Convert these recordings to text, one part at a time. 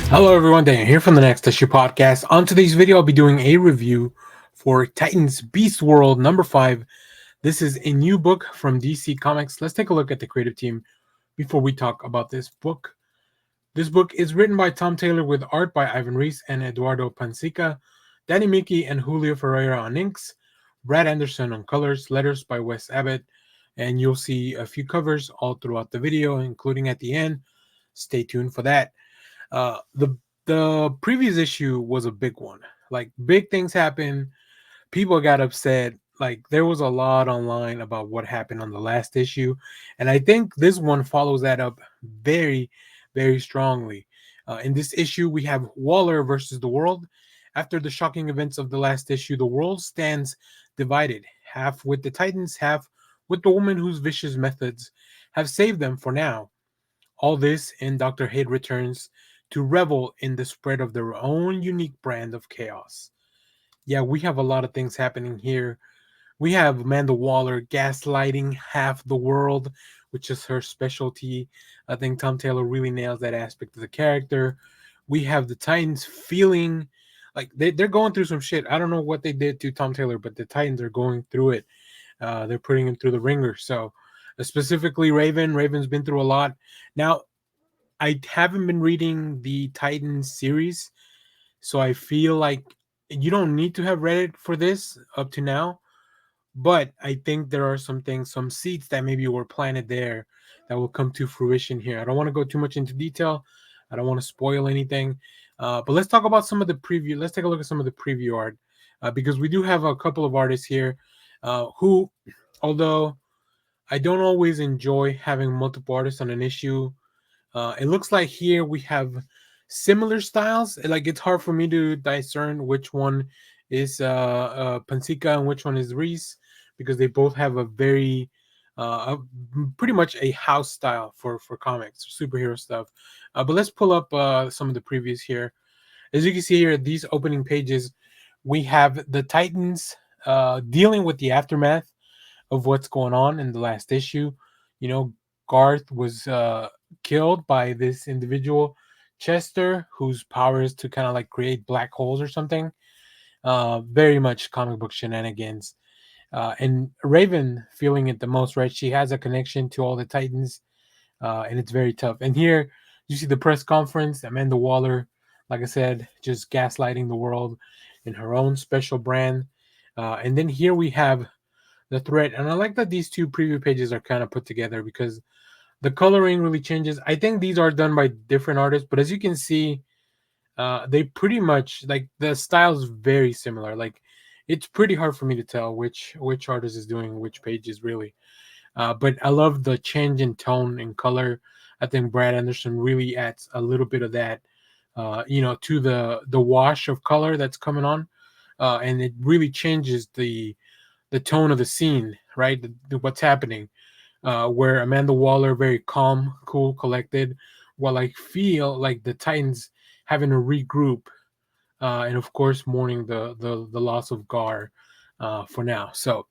Hello everyone, Dan here from the Next Issue Podcast. On today's video, I'll be doing a review for Titans Beast World number 5. This is a new book from DC Comics. Let's take a look at the creative team before we talk about this book. This book is written by Tom Taylor with art by Ivan Reis and Eduardo Pansica, Danny Miki and Julio Ferreira on inks, Brad Anderson on colors, letters by Wes Abbott, and you'll see a few covers all throughout the video, including at the end. Stay tuned for that. The previous issue was a big one. Like big things happened. People got upset. Like there was a lot online about what happened on the last issue, and I think this one follows that up very, very strongly. In this issue, we have Waller versus the world. After the shocking events of the last issue, the world stands divided, half with the Titans, half with the woman whose vicious methods have saved them for now. All this in Dr. Hate returns to revel in the spread of their own unique brand of chaos. Yeah, we have a lot of things happening here. We have Amanda Waller gaslighting half the world, which is her specialty. I think Tom Taylor really nails that aspect of the character. We have the Titans feeling like they're going through some shit. I don't know what they did to Tom Taylor, but the Titans are going through it. They're putting him through the ringer. So, specifically, Raven's been through a lot. Now, I haven't been reading the Titans series, so I feel like you don't need to have read it for this up to now. But I think there are some things, some seeds that maybe were planted there that will come to fruition here. I don't want to go too much into detail. I don't want to spoil anything. But let's talk about some of the preview. Let's take a look at some of the preview art because we do have a couple of artists here who, although I don't always enjoy having multiple artists on an issue, it looks like here we have similar styles. Like it's hard for me to discern which one is Pansica and which one is Reese because they both have a very pretty much a house style for comics, superhero stuff. But let's pull up some of the previews here. As you can see here, these opening pages, we have the Titans dealing with the aftermath of what's going on in the last issue. You know, Garth was killed by this individual, Chester, whose power is to kind of like create black holes or something. Very much comic book shenanigans. And Raven feeling it the most, right? She has a connection to all the Titans, and it's very tough. And here you see the press conference, Amanda Waller, like I said, just gaslighting the world in her own special brand. And then here we have the threat. And I like that these two preview pages are kind of put together because the coloring really changes. I think these are done by different artists, but as you can see, they pretty much like the style is very similar. Like it's pretty hard for me to tell which artist is doing which pages really. But I love the change in tone and color. I think Brad Anderson really adds a little bit of that, to the wash of color that's coming on, and it really changes the tone of the scene, right? What's happening. Where Amanda Waller very calm, cool, collected, while I feel like the Titans having to regroup, and of course mourning the loss of Gar for now. So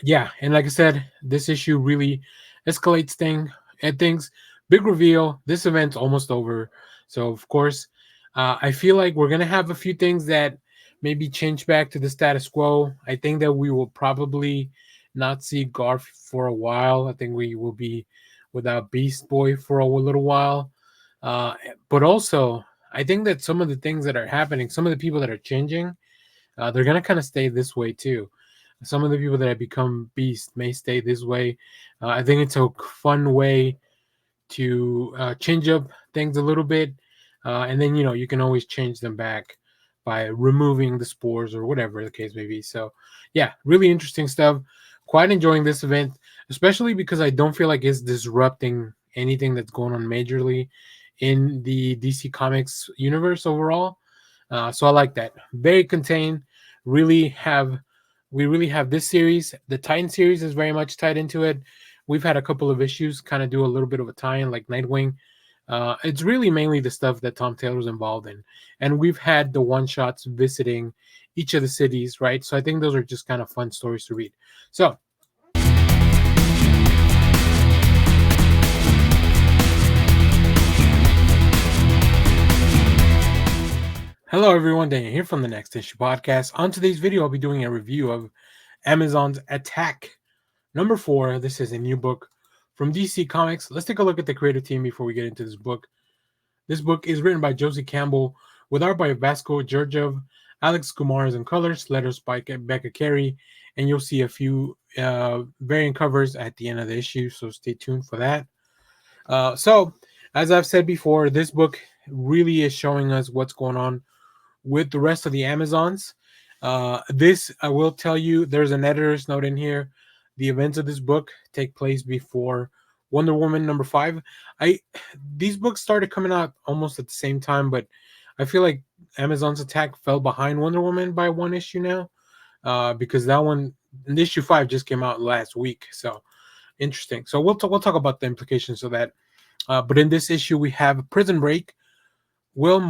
yeah, and like I said, this issue really escalates things. Big reveal. This event's almost over, so of course, I feel like we're gonna have a few things that maybe change back to the status quo. I think that we will probably not see Garf for a while. I think we will be without Beast Boy for a little while. Uh, but also, I think that some of the things that are happening, some of the people that are changing, they're gonna kind of stay this way too. Some of the people that have become Beast may stay this way. I think it's a fun way to change up things a little bit, and then you can always change them back by removing the spores or whatever the case may be. So, yeah, really interesting stuff. Quite enjoying this event, especially because I don't feel like it's disrupting anything that's going on majorly in the DC Comics universe overall. So I like that. Very contained. Really have we really have this series. The Titan series is very much tied into it. We've had a couple of issues kind of do a little bit of a tie-in, like Nightwing. It's really mainly the stuff that Tom Taylor's involved in, and we've had the one-shots visiting each of the cities, right? So I think those are just kind of fun stories to read. So Hello, everyone. Daniel here from the Next Issue Podcast. On today's video, I'll be doing a review of Amazon's Attack #4. This is a new book from DC Comics. Let's take a look at the creative team before we get into this book. This book is written by Josie Campbell, with art by Vasco Georgiev, Alex Gumars, and colors, letters by Becca Carey, and you'll see a few variant covers at the end of the issue, so stay tuned for that. So, as I've said before, this book really is showing us what's going on with the rest of the Amazons. This, I will tell you, there's an editor's note in here. The events of this book take place before Wonder Woman #5. I These books started coming out almost at the same time, but I feel like Amazon's Attack fell behind Wonder Woman by one issue now, because that one, issue 5, just came out last week. So interesting. So we'll talk about the implications of that. But in this issue, we have Prison Break. Will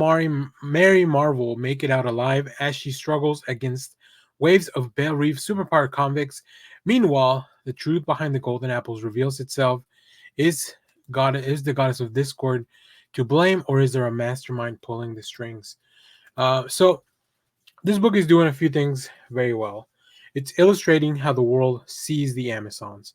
Mary Marvel make it out alive as she struggles against waves of Belle Reeve superpower convicts? Meanwhile, the truth behind the golden apples reveals itself. Is the goddess of discord to blame, or is there a mastermind pulling the strings? So this book is doing a few things very well. It's illustrating how the world sees the Amazons.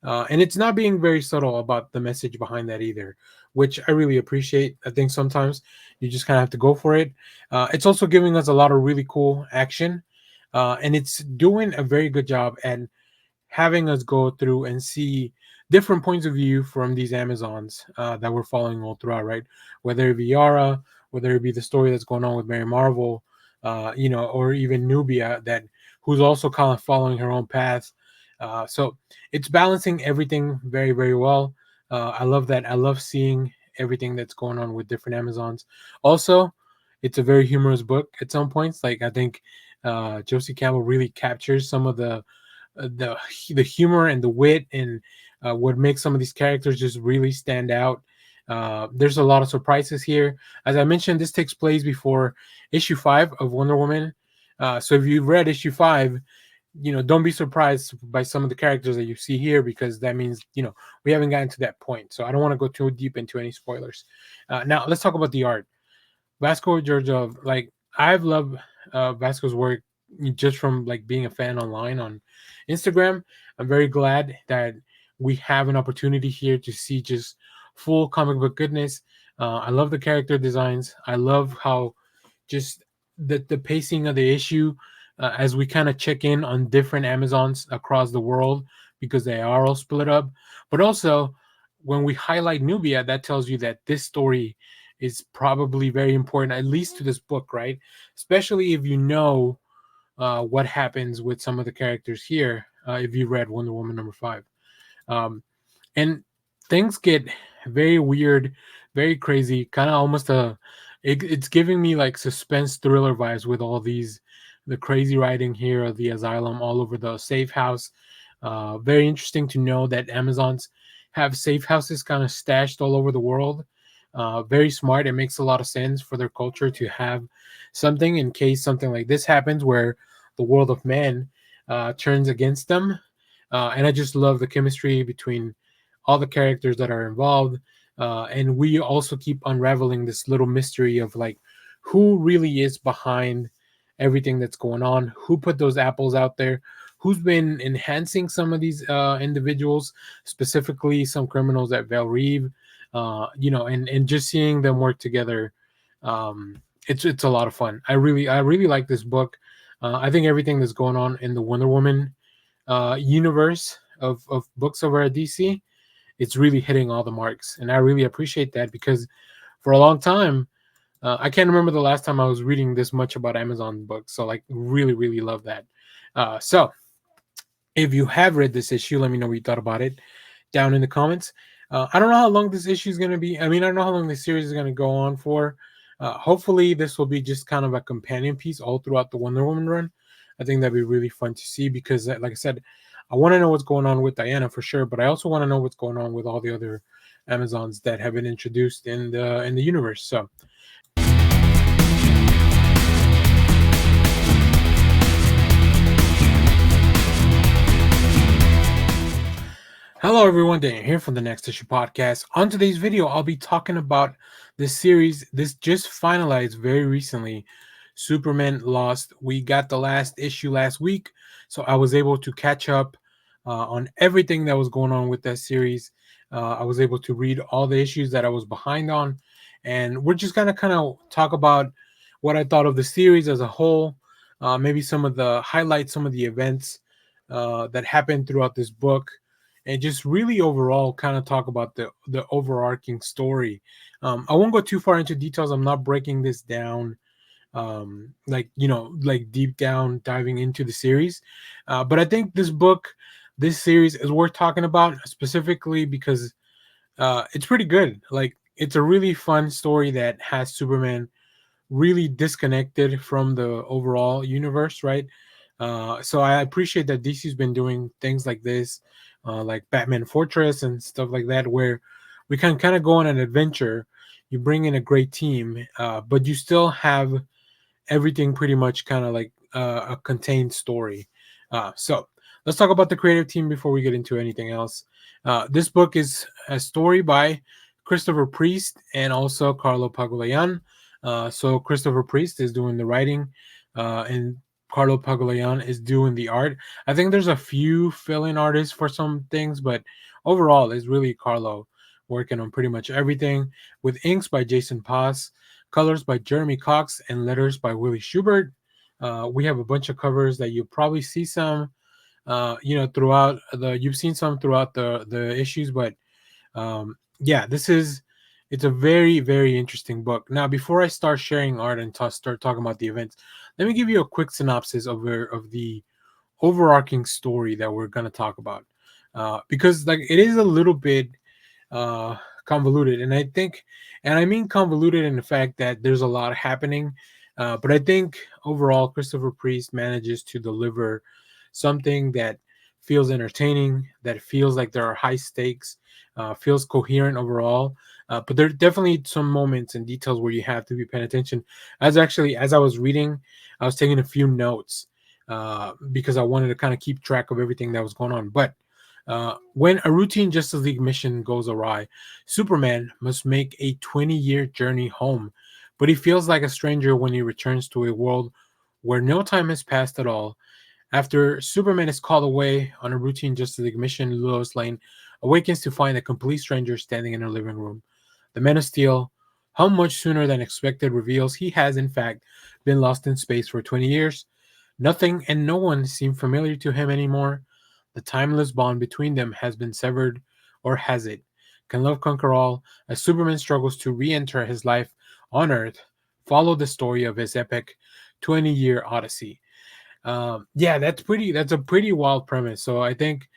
And it's not being very subtle about the message behind that either, which I really appreciate. I think sometimes you just kind of have to go for it. It's also giving us a lot of really cool action. And it's doing a very good job at having us go through and see different points of view from these Amazons that we're following all throughout, right? Whether it be Yara, whether it be the story that's going on with Mary Marvel, or even Nubia, who's also kind of following her own path. So it's balancing everything very, very well. I love that. I love seeing everything that's going on with different Amazons. Also, it's a very humorous book at some points. Like, I think Josie Campbell really captures some of the humor and the wit, and what makes some of these characters just really stand out. There's a lot of surprises here. As I mentioned, this takes place before issue 5 of Wonder Woman. So if you've read issue 5, don't be surprised by some of the characters that you see here, because that means, we haven't gotten to that point. So I don't want to go too deep into any spoilers. Now let's talk about the art. Vasco Georgiev, like, I've loved Vasco's work just from like being a fan online on Instagram. I'm very glad that we have an opportunity here to see just full comic book goodness. I love the character designs. I love how just the pacing of the issue, as we kind of check in on different Amazons across the world, because they are all split up. But also, when we highlight Nubia, that tells you that this story is probably very important, at least to this book, right? Especially if you know what happens with some of the characters here, if you read Wonder Woman #5. And things get very weird, very crazy, kind of almost it's giving me like suspense thriller vibes with all the crazy writing here of the asylum all over the safe house. Very interesting to know that Amazons have safe houses kind of stashed all over the world. Very smart. It makes a lot of sense for their culture to have something in case something like this happens, where the world of man turns against them. And I just love the chemistry between all the characters that are involved. And we also keep unraveling this little mystery of like who really is behind everything that's going on, who put those apples out there, who's been enhancing some of these individuals, specifically some criminals at Belle Reeve, and just seeing them work together. It's a lot of fun. I really like this book. I think everything that's going on in the Wonder Woman universe of books over at DC, it's really hitting all the marks, and I really appreciate that, because for a long time, I can't remember the last time I was reading this much about Amazon books. So like, really love that. So if you have read this issue, let me know what you thought about it down in the comments. I don't know how long this issue is going to be. I mean, I don't know how long this series is going to go on for. Hopefully this will be just kind of a companion piece all throughout the Wonder Woman run. I think that'd be really fun to see, because like I said, I want to know what's going on with Diana for sure, but I also want to know what's going on with all the other Amazons that have been introduced in the universe. So hello everyone, Daniel here from the Next Issue Podcast. On today's video, I'll be talking about this series. This just finalized very recently, Superman lost. We got the last issue last week, so I was able to catch up on everything that was going on with that series. I was able to read all the issues that I was behind on, and we're just gonna kind of talk about what I thought of the series as a whole, maybe some of the highlights, some of the events that happened throughout this book, and just really overall kind of talk about the overarching story. I won't go too far into details. I'm not breaking this down like like deep down diving into the series, but I think this series is worth talking about specifically because it's pretty good. Like, it's a really fun story that has Superman really disconnected from the overall universe, right? So I appreciate that DC's been doing things like this, like Batman Fortress and stuff like that, where we can kind of go on an adventure. You bring in a great team, but you still have everything pretty much kind of like a contained story. So let's talk about the creative team before we get into anything else. This book is a story by Christopher Priest and also Carlo Pagulayan. So Christopher Priest is doing the writing, and Carlo Pagulayan is doing the art. I think there's a few fill-in artists for some things, but overall, it's really Carlo working on pretty much everything, with inks by Jason Paz, colors by Jeremy Cox, and letters by Willie Schubert. We have a bunch of covers that you'll probably see some, throughout you've seen some throughout the issues, but yeah, it's a very, very interesting book. Now, before I start sharing art and start talking about the events, let me give you a quick synopsis of the overarching story that we're going to talk about, because like it is a little bit uh convoluted, and I mean convoluted in the fact that there's a lot happening, but I think overall Christopher Priest manages to deliver something that feels entertaining, that feels like there are high stakes, feels coherent overall, but there are definitely some moments and details where you have to be paying attention. As I was reading, I was taking a few notes, because I wanted to kind of keep track of everything that was going on. But when a routine Justice League mission goes awry, Superman must make a 20-year journey home, but he feels like a stranger when he returns to a world where no time has passed at all. After Superman is called away on a routine Justice League mission, Lois Lane awakens to find a complete stranger standing in her living room. The Man of Steel, how much sooner than expected, reveals he has, in fact, been lost in space for 20 years. Nothing and no one seem familiar to him anymore. The timeless bond between them has been severed, or has it? Can love conquer all? As Superman struggles to re enter his life on Earth, follow the story of his epic 20-year odyssey. Yeah, that's a pretty wild premise. So I think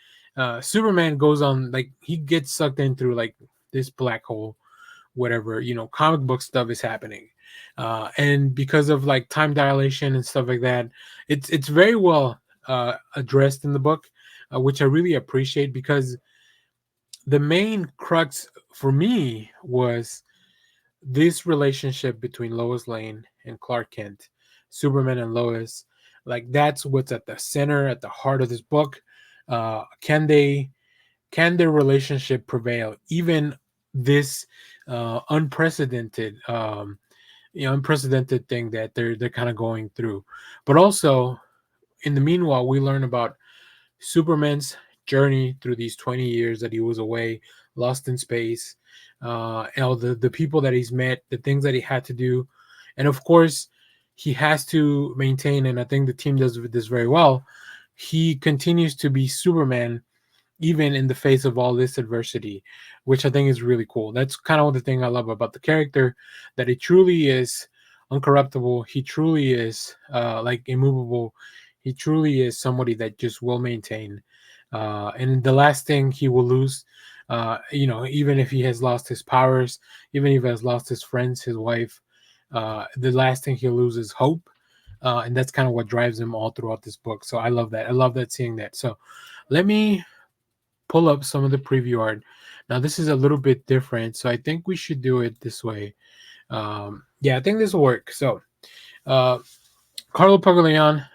Superman goes on, like, he gets sucked in through like this black hole, whatever, comic book stuff is happening, and because of like time dilation and stuff like that, it's very well addressed in the book, which I really appreciate, because the main crux for me was this relationship between Lois Lane and Clark Kent, Superman and Lois. Like, that's what's at the center, at the heart of this book. Can their relationship prevail, even this unprecedented unprecedented thing that they're kind of going through? But also, in the meanwhile, we learn about Superman's journey through these 20 years that he was away, lost in space, and all the people that he's met, the things that he had to do. And of course, he has to maintain, and I think the team does this very well. He continues to be Superman even in the face of all this adversity, which I think is really cool. That's kind of the thing I love about the character, that he truly is uncorruptible. He truly is like immovable. He truly is somebody that just will maintain. And the last thing he will lose, even if he has lost his powers, even if he has lost his friends, his wife, the last thing he'll lose is hope. And that's kind of what drives him all throughout this book. So I love that. I love that, seeing that. So let me pull up some of the preview art. Now, this is a little bit different, so I think we should do it this way. Yeah, I think this will work. So, uh, Carlo Pagulayan,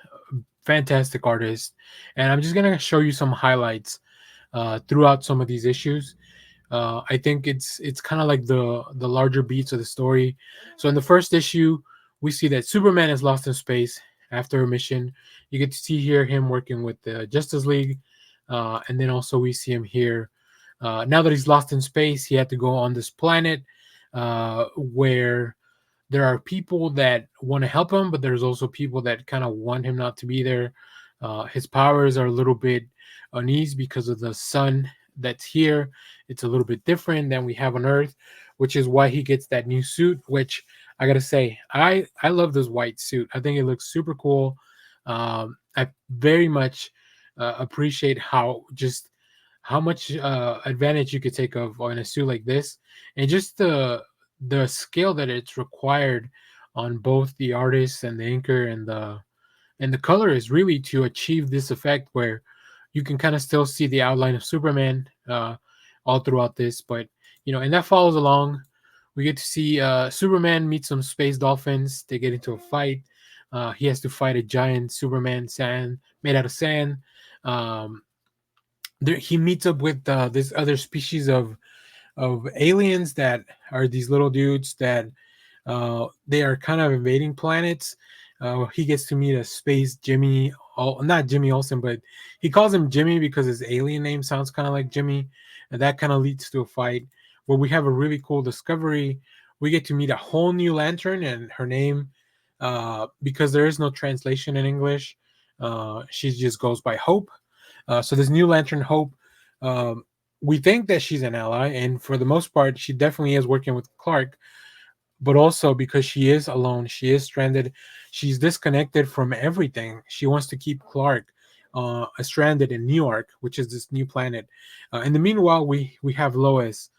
fantastic artist, and I'm just gonna show you some highlights throughout some of these issues. I think it's kind of like the larger beats of the story. So in the first issue, we see that Superman is lost in space after a mission. You get to see here him working with the Justice League, and then also we see him here. Now that he's lost in space, he had to go on this planet where there are people that want to help him, but there's also people that kind of want him not to be there. His powers are a little bit uneasy because of the sun that's here. It's a little bit different than we have on Earth, which is why he gets that new suit. Which I gotta say, I love this white suit. I think it looks super cool. I very much appreciate how much advantage you could take of on a suit like this, and just the skill that it's required on both the artist and the inker and the color is really to achieve this effect where you can kind of still see the outline of Superman all throughout this. But and that follows along. We get to see Superman meet some space dolphins. They get into a fight. He has to fight a giant Superman sand made out of sand. Um, he meets up with this other species of aliens that are these little dudes that they are kind of invading planets. He gets to meet a space Jimmy, not Jimmy Olsen, but he calls him Jimmy because his alien name sounds kind of like Jimmy, and that kind of leads to a fight where we have a really cool discovery. We get to meet a whole new lantern, and her name, because there is no translation in English, she just goes by Hope. So this new lantern, Hope, um, we think that she's an ally, and for the most part, she definitely is working with Clark. But also because she is alone, she is stranded, she's disconnected from everything. She wants to keep Clark stranded in New York, which is this new planet. In the meanwhile, we have Lois.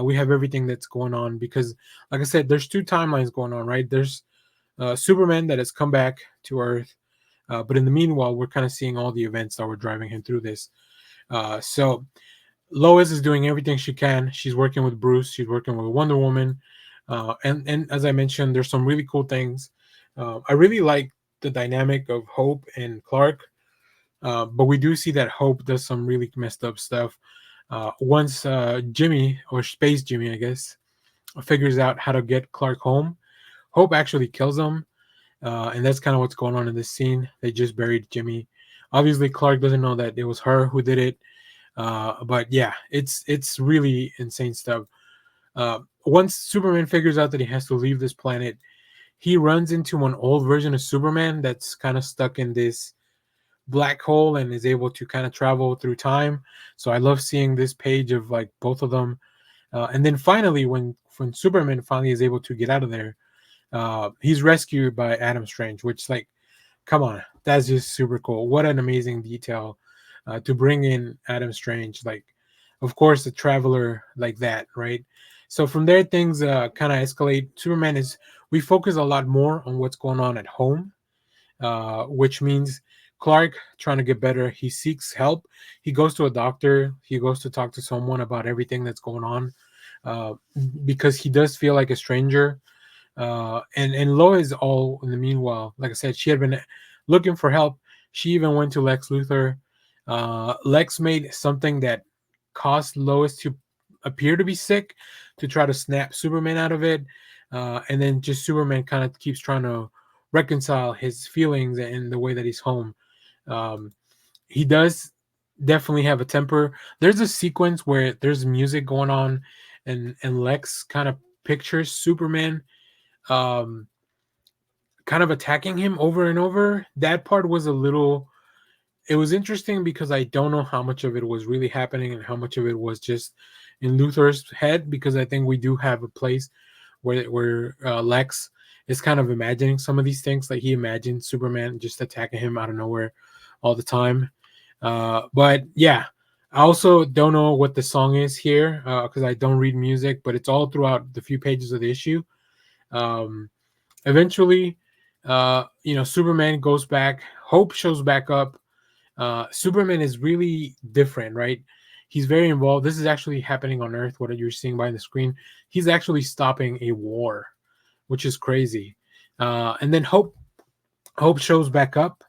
We have everything that's going on because, like I said, there's two timelines going on, right? There's Superman that has come back to Earth, but in the meanwhile, we're kind of seeing all the events that were driving him through this. So Lois is doing everything she can. She's working with Bruce. She's working with Wonder Woman, and as I mentioned, there's some really cool things. I really like the dynamic of Hope and Clark, but we do see that Hope does some really messed up stuff. Once Jimmy, or Space Jimmy, I guess, figures out how to get Clark home, Hope actually kills him, and that's kind of what's going on in this scene. They just buried Jimmy. Obviously, Clark doesn't know that it was her who did it. But yeah, it's really insane stuff. Once Superman figures out that he has to leave this planet, he runs into an old version of Superman that's kind of stuck in this black hole and is able to kind of travel through time. So I love seeing this page of like both of them. And then finally, when Superman finally is able to get out of there, he's rescued by Adam Strange, which, like, come on, that's just super cool. What an amazing detail to bring in Adam Strange. Like, of course, a traveler like that, right? So from there, things kind of escalate. We focus a lot more on what's going on at home, which means Clark trying to get better. He seeks help. He goes to a doctor. He goes to talk to someone about everything that's going on uh, because he does feel like a stranger. And Lois, all in the meanwhile, like I said, she had been looking for help. She even went to Lex Luthor. Lex made something that caused Lois to appear to be sick to try to snap Superman out of it. And then just Superman kind of keeps trying to reconcile his feelings and the way that he's home. Um, he does definitely have a temper. There's a sequence where there's music going on, and Lex kind of pictures Superman um, kind of attacking him over and over. That part was a little. It was interesting because I don't know how much of it was really happening and how much of it was just in Luthor's head. Because I think we do have a place where Lex is kind of imagining some of these things. Like he imagined Superman just attacking him out of nowhere all the time. But yeah, I also don't know what the song is here because I don't read music, but it's all throughout the few pages of the issue. Um, Eventually, Superman goes back. Hope shows back up. Superman is really different, right? He's very involved. This is actually happening on Earth. What you're seeing by the screen, he's actually stopping a war, which is crazy. And then Hope shows back up.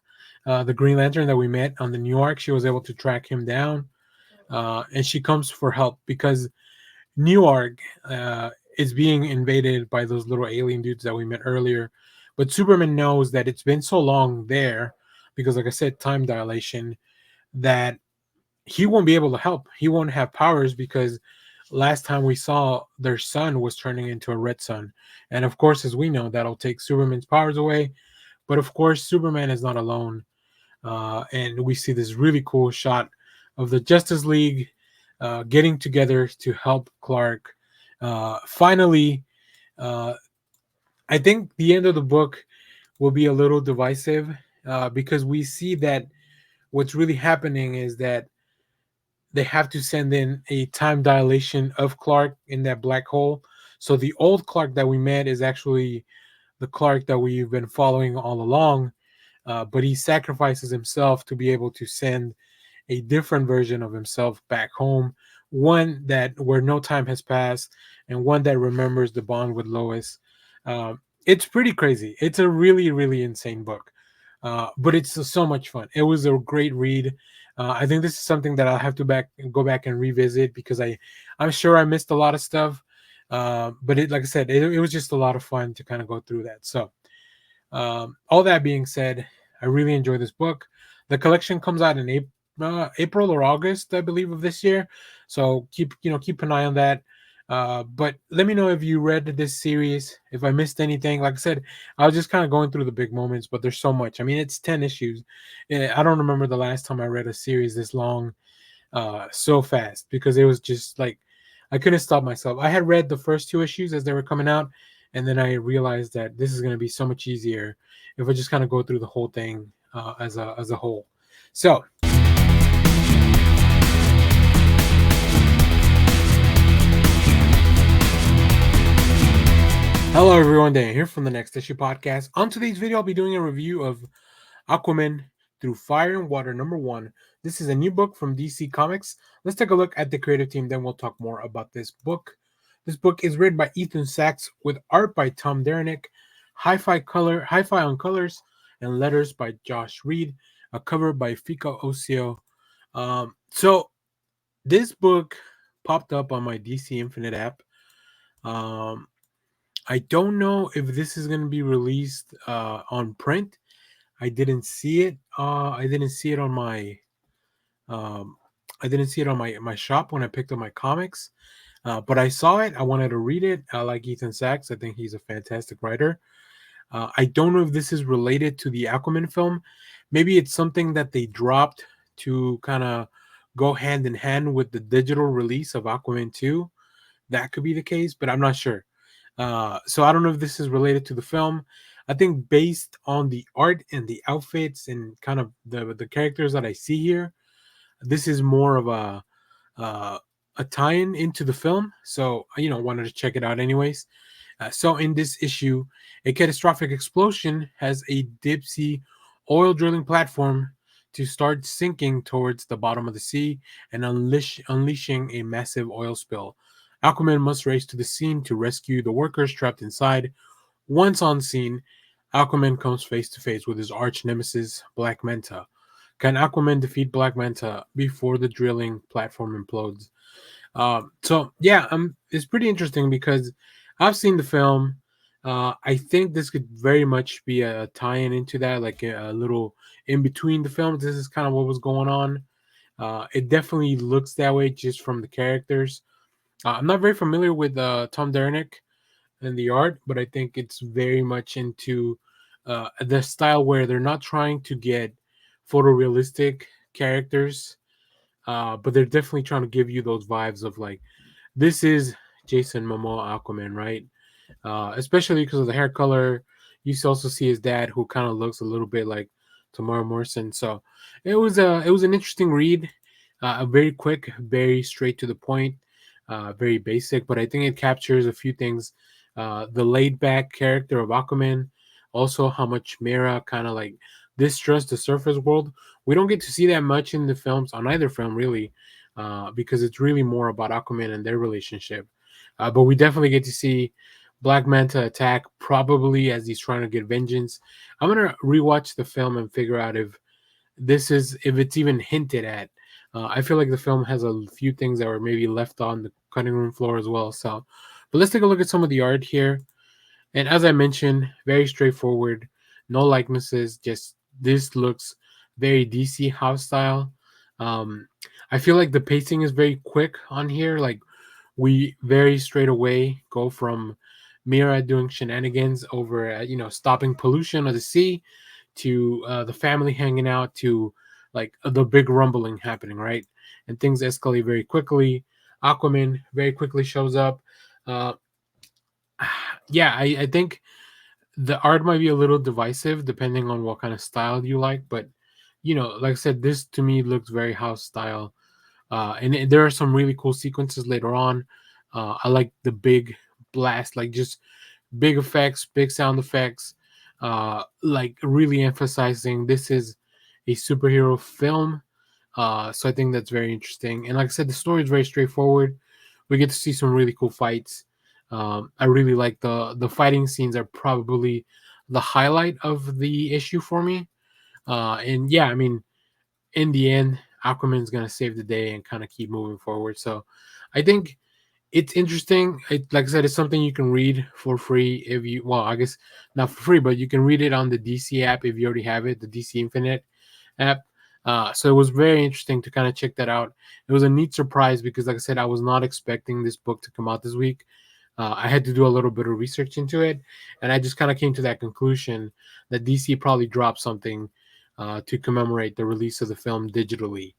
The Green Lantern that we met on the New York, she was able to track him down, and she comes for help because New York is being invaded by those little alien dudes that we met earlier. But Superman knows that it's been so long there because, like I said, time dilation, that he won't be able to help. He won't have powers because last time we saw their sun was turning into a red sun. And of course, as we know, that'll take Superman's powers away. But of course, Superman is not alone. And we see this really cool shot of the Justice League getting together to help Clark. Finally, uh, I think the end of the book will be a little divisive because we see that what's really happening is that they have to send in a time dilation of Clark in that black hole. So the old Clark that we met is actually the Clark that we've been following all along, but he sacrifices himself to be able to send a different version of himself back home, one that where no time has passed, and one that remembers the bond with Lois. It's pretty crazy. It's a really, really insane book, but it's so much fun. It was a great read. I think this is something that I'll have to go back and revisit because I'm sure I missed a lot of stuff. But like I said, it was just a lot of fun to kind of go through that. So all that being said, I really enjoy this book. The collection comes out in April or August, I believe, of this year. So keep an eye on that. But let me know if you read this series. If I missed anything, like I said, I was just kind of going through the big moments, but there's so much. I mean, it's 10 issues. I don't remember the last time I read a series this long so fast because it was just like I couldn't stop myself. I had read the first 2 issues as they were coming out, and then I realized that this is going to be so much easier if I just kind of go through the whole thing as a whole. So. Hello everyone, Dan here from the Next Issue Podcast. On today's video, I'll be doing a review of Aquaman Through Fire and Water #1. This is a new book from DC Comics. Let's take a look at the creative team, then we'll talk more about this book. This book is written by Ethan Sachs with art by Tom Derenick, hi-fi on colors, and letters by Josh Reed, a cover by Fika Osio. So this book popped up on my DC Infinite app. I don't know if this is going to be released on print. I didn't see it. I didn't see it on my. Um, I didn't see it on my shop when I picked up my comics. But I saw it. I wanted to read it. I like Ethan Sachs. I think he's a fantastic writer. I don't know if this is related to the Aquaman film. Maybe it's something that they dropped to kind of go hand in hand with the digital release of Aquaman 2. That could be the case, but I'm not sure. So I don't know if this is related to the film. I think based on the art and the outfits and kind of the characters that I see here, this is more of a tie-in into the film. So wanted to check it out anyways. So in this issue, a catastrophic explosion has a deep sea oil drilling platform to start sinking towards the bottom of the sea and unleashing a massive oil spill. Aquaman must race to the scene to rescue the workers trapped inside. Once on scene, Aquaman comes face to face with his arch nemesis, Black Manta. Can Aquaman defeat Black Manta before the drilling platform implodes? It's pretty interesting because I've seen the film. I think this could very much be a tie-in into that, like a little in between the films. This is kind of what was going on. It definitely looks that way just from the characters. I'm not very familiar with Tom Derenick and the art, but I think it's very much into the style where they're not trying to get photorealistic characters, but they're definitely trying to give you those vibes of like, this is Jason Momoa Aquaman, right? Especially because of the hair color. You also see his dad, who kind of looks a little bit like Tamara Morrison. So it was an interesting read, a very quick, very straight to the point, very basic. But I think it captures a few things: the laid back character of Aquaman, also how much Mera kind of like distrusts the surface world. We don't get to see that much in the films on either film, really, because it's really more about Aquaman and their relationship. But we definitely get to see Black Manta attack, probably as he's trying to get vengeance. I'm gonna rewatch the film and figure out if it's even hinted at. I feel like the film has a few things that were maybe left on the cutting room floor as well. So, but let's take a look at some of the art here. And as I mentioned, very straightforward, no likenesses, just this looks very DC house style. Um, I feel like the pacing is very quick on here. Like we very straight away go from Mira doing shenanigans over stopping pollution of the sea to the family hanging out to like the big rumbling happening, right? And things escalate very quickly. Aquaman very quickly shows up. Uh, yeah, I think the art might be a little divisive depending on what kind of style you like, but like I said, this to me looks very house style. And there are some really cool sequences later on. I like the big blast, like just big effects, big sound effects, like really emphasizing this is a superhero film. So I think that's very interesting. And like I said, the story is very straightforward. We get to see some really cool fights. I really like the fighting scenes are probably the highlight of the issue for me. And yeah, I mean, in the end, Aquaman's gonna save the day and kind of keep moving forward. So I think it's interesting. Like I said, it's something you can read for free if you well, I guess not for free, but you can read it on the DC app if you already have it, the DC Infinite app. So it was very interesting to kind of check that out. It was a neat surprise because, like I said, I was not expecting this book to come out this week. I had to do a little bit of research into it, and I just kind of came to that conclusion that DC probably dropped something to commemorate the release of the film digitally.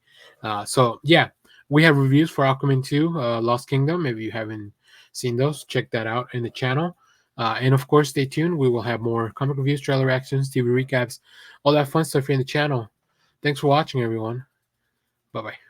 So yeah, we have reviews for Aquaman 2, Lost Kingdom. If you haven't seen those, check that out in the channel. And of course, stay tuned. We will have more comic reviews, trailer reactions, TV recaps, all that fun stuff here in the channel. Thanks for watching, everyone. Bye bye.